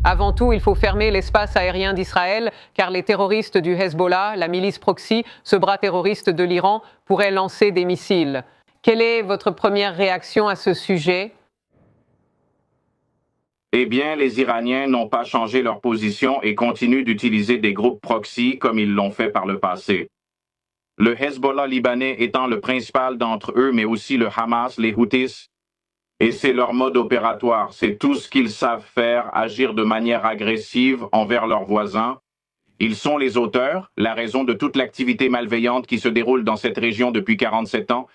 Avant tout, il faut fermer l'espace aérien d'Israël, car les terroristes du Hezbollah, la milice proxy, ce bras terroriste de l'Iran, pourraient lancer des missiles. Quelle est votre première réaction à ce sujet ? Eh bien, les Iraniens n'ont pas changé leur position et continuent d'utiliser des groupes proxy comme ils l'ont fait par le passé. Le Hezbollah libanais étant le principal d'entre eux, mais aussi le Hamas, les Houthis. Et c'est leur mode opératoire, c'est tout ce qu'ils savent faire, agir de manière agressive envers leurs voisins. Ils sont les auteurs, la raison de toute l'activité malveillante qui se déroule dans cette région depuis 47 ans.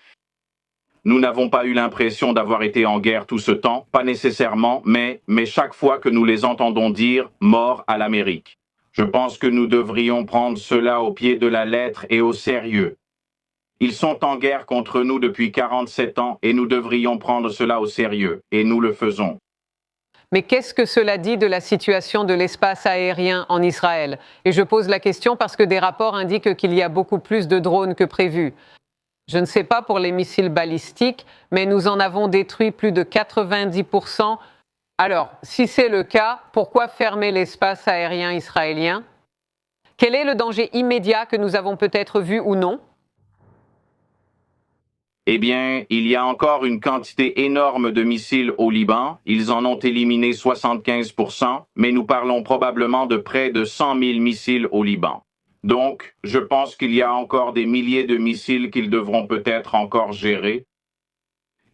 Nous n'avons pas eu l'impression d'avoir été en guerre tout ce temps, pas nécessairement, mais chaque fois que nous les entendons dire « mort à l'Amérique ». Je pense que nous devrions prendre cela au pied de la lettre et au sérieux. Ils sont en guerre contre nous depuis 47 ans et nous devrions prendre cela au sérieux, et nous le faisons. Mais qu'est-ce que cela dit de la situation de l'espace aérien en Israël ? Et je pose la question parce que des rapports indiquent qu'il y a beaucoup plus de drones que prévu. Je ne sais pas pour les missiles balistiques, mais nous en avons détruit plus de 90%. Alors, si c'est le cas, pourquoi fermer l'espace aérien israélien ? Quel est le danger immédiat que nous avons peut-être vu ou non ? Eh bien, il y a encore une quantité énorme de missiles au Liban. Ils en ont éliminé 75%, mais nous parlons probablement de près de 100 000 missiles au Liban. Donc, je pense qu'il y a encore des milliers de missiles qu'ils devront peut-être encore gérer.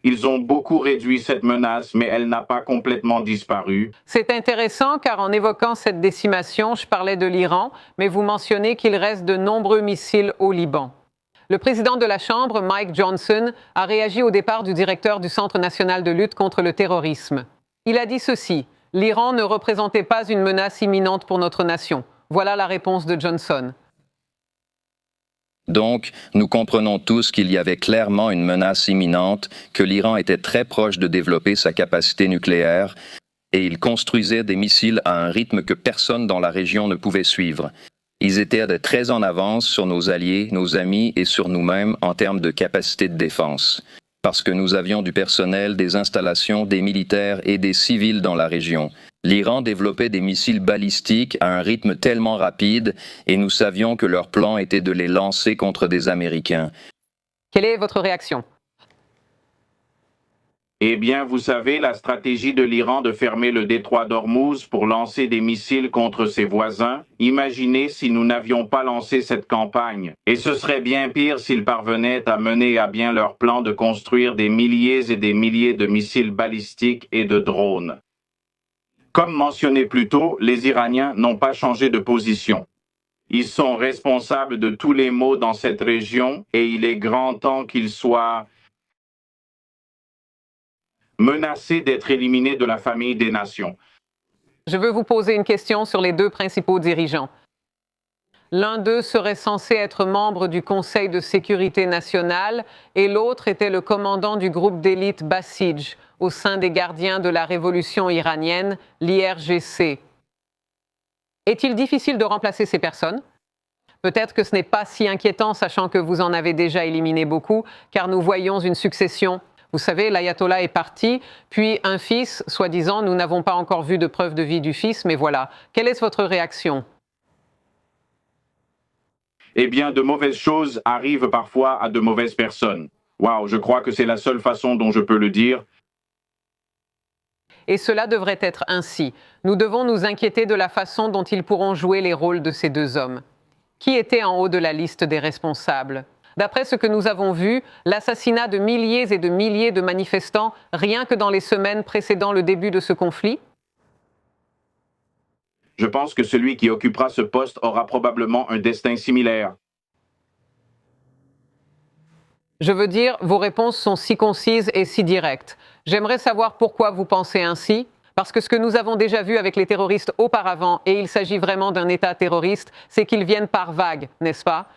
Ils ont beaucoup réduit cette menace, mais elle n'a pas complètement disparu. C'est intéressant car en évoquant cette décimation, je parlais de l'Iran, mais vous mentionnez qu'il reste de nombreux missiles au Liban. Le président de la Chambre, Mike Johnson, a réagi au départ du directeur du Centre national de lutte contre le terrorisme. Il a dit ceci: « L'Iran ne représentait pas une menace imminente pour notre nation. » Voilà la réponse de Johnson. Donc, nous comprenons tous qu'il y avait clairement une menace imminente, que l'Iran était très proche de développer sa capacité nucléaire, et il construisait des missiles à un rythme que personne dans la région ne pouvait suivre. Ils étaient de très en avance sur nos alliés, nos amis et sur nous-mêmes en termes de capacité de défense, parce que nous avions du personnel, des installations, des militaires et des civils dans la région. L'Iran développait des missiles balistiques à un rythme tellement rapide et nous savions que leur plan était de les lancer contre des Américains. Quelle est votre réaction ? Eh bien, vous savez, la stratégie de l'Iran de fermer le détroit d'Ormuz pour lancer des missiles contre ses voisins, imaginez si nous n'avions pas lancé cette campagne. Et ce serait bien pire s'ils parvenaient à mener à bien leur plan de construire des milliers et des milliers de missiles balistiques et de drones. Comme mentionné plus tôt, les Iraniens n'ont pas changé de position. Ils sont responsables de tous les maux dans cette région et il est grand temps qu'ils soient menacés d'être éliminés de la famille des nations. Je veux vous poser une question sur les deux principaux dirigeants. L'un d'eux serait censé être membre du Conseil de sécurité nationale et l'autre était le commandant du groupe d'élite Basij au sein des gardiens de la révolution iranienne, l'IRGC. Est-il difficile de remplacer ces personnes ? Peut-être que ce n'est pas si inquiétant, sachant que vous en avez déjà éliminé beaucoup, car nous voyons une succession. Vous savez, l'ayatollah est parti, puis un fils, soi-disant, nous n'avons pas encore vu de preuve de vie du fils, mais voilà. Quelle est votre réaction ? Eh bien, de mauvaises choses arrivent parfois à de mauvaises personnes. Waouh, je crois que c'est la seule façon dont je peux le dire. Et cela devrait être ainsi. Nous devons nous inquiéter de la façon dont ils pourront jouer les rôles de ces deux hommes. Qui était en haut de la liste des responsables ? D'après ce que nous avons vu, l'assassinat de milliers et de milliers de manifestants rien que dans les semaines précédant le début de ce conflit ? Je pense que celui qui occupera ce poste aura probablement un destin similaire. Je veux dire, vos réponses sont si concises et si directes. J'aimerais savoir pourquoi vous pensez ainsi, parce que ce que nous avons déjà vu avec les terroristes auparavant, et il s'agit vraiment d'un État terroriste, c'est qu'ils viennent par vagues, n'est-ce pas ?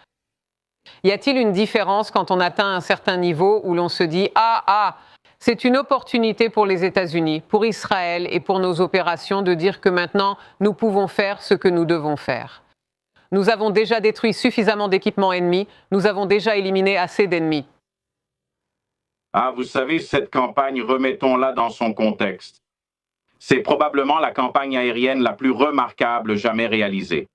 Y a-t-il une différence quand on atteint un certain niveau où l'on se dit « Ah, c'est une opportunité pour les États-Unis, pour Israël et pour nos opérations de dire que maintenant, nous pouvons faire ce que nous devons faire. Nous avons déjà détruit suffisamment d'équipements ennemis, nous avons déjà éliminé assez d'ennemis. » Ah, vous savez, cette campagne, remettons-la dans son contexte. C'est probablement la campagne aérienne la plus remarquable jamais réalisée.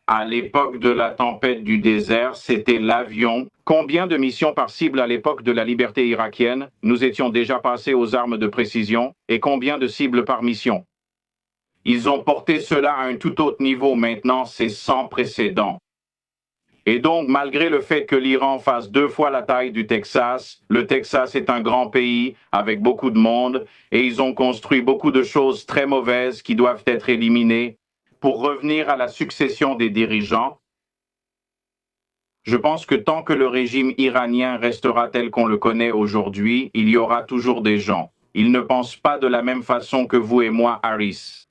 À l'époque de la tempête du désert, c'était l'avion. Combien de missions par cible à l'époque de la liberté irakienne? Nous étions déjà passés aux armes de précision. Et combien de cibles par mission? Ils ont porté cela à un tout autre niveau. Maintenant, c'est sans précédent. Et donc, malgré le fait que l'Iran fasse 2 fois la taille du Texas, le Texas est un grand pays avec beaucoup de monde et ils ont construit beaucoup de choses très mauvaises qui doivent être éliminées. Pour revenir à la succession des dirigeants, je pense que tant que le régime iranien restera tel qu'on le connaît aujourd'hui, il y aura toujours des gens. Ils ne pensent pas de la même façon que vous et moi, Harris.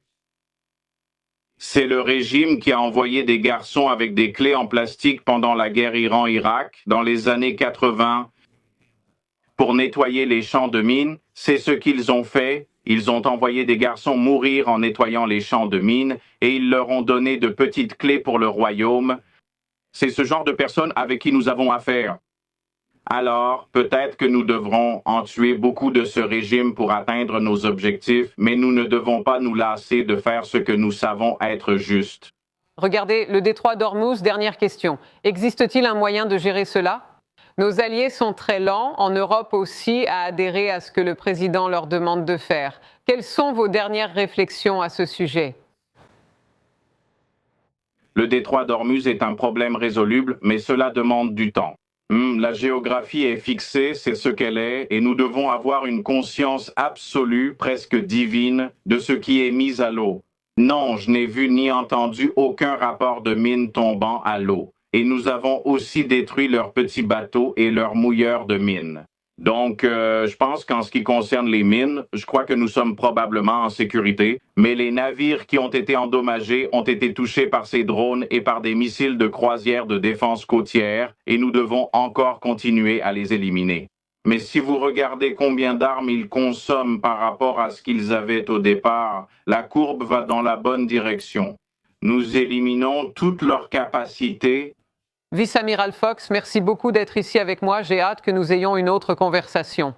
C'est le régime qui a envoyé des garçons avec des clés en plastique pendant la guerre Iran-Irak dans les années 80 pour nettoyer les champs de mines. C'est ce qu'ils ont fait. Ils ont envoyé des garçons mourir en nettoyant les champs de mines et ils leur ont donné de petites clés pour le royaume. C'est ce genre de personnes avec qui nous avons affaire. Alors, peut-être que nous devrons en tuer beaucoup de ce régime pour atteindre nos objectifs, mais nous ne devons pas nous lasser de faire ce que nous savons être juste. Regardez, le détroit d'Ormuz, dernière question. Existe-t-il un moyen de gérer cela? Nos alliés sont très lents, en Europe aussi, à adhérer à ce que le président leur demande de faire. Quelles sont vos dernières réflexions à ce sujet? Le détroit d'Ormuz est un problème résoluble, mais cela demande du temps. La géographie est fixée, c'est ce qu'elle est, et nous devons avoir une conscience absolue, presque divine, de ce qui est mis à l'eau. Non, je n'ai vu ni entendu aucun rapport de mines tombant à l'eau. Et nous avons aussi détruit leurs petits bateaux et leurs mouilleurs de mines. Donc, je pense qu'en ce qui concerne les mines, je crois que nous sommes probablement en sécurité, mais les navires qui ont été endommagés ont été touchés par ces drones et par des missiles de croisière de défense côtière, et nous devons encore continuer à les éliminer. Mais si vous regardez combien d'armes ils consomment par rapport à ce qu'ils avaient au départ, la courbe va dans la bonne direction. Nous éliminons toutes leurs capacités. Vice-amiral Fox, merci beaucoup d'être ici avec moi. J'ai hâte que nous ayons une autre conversation.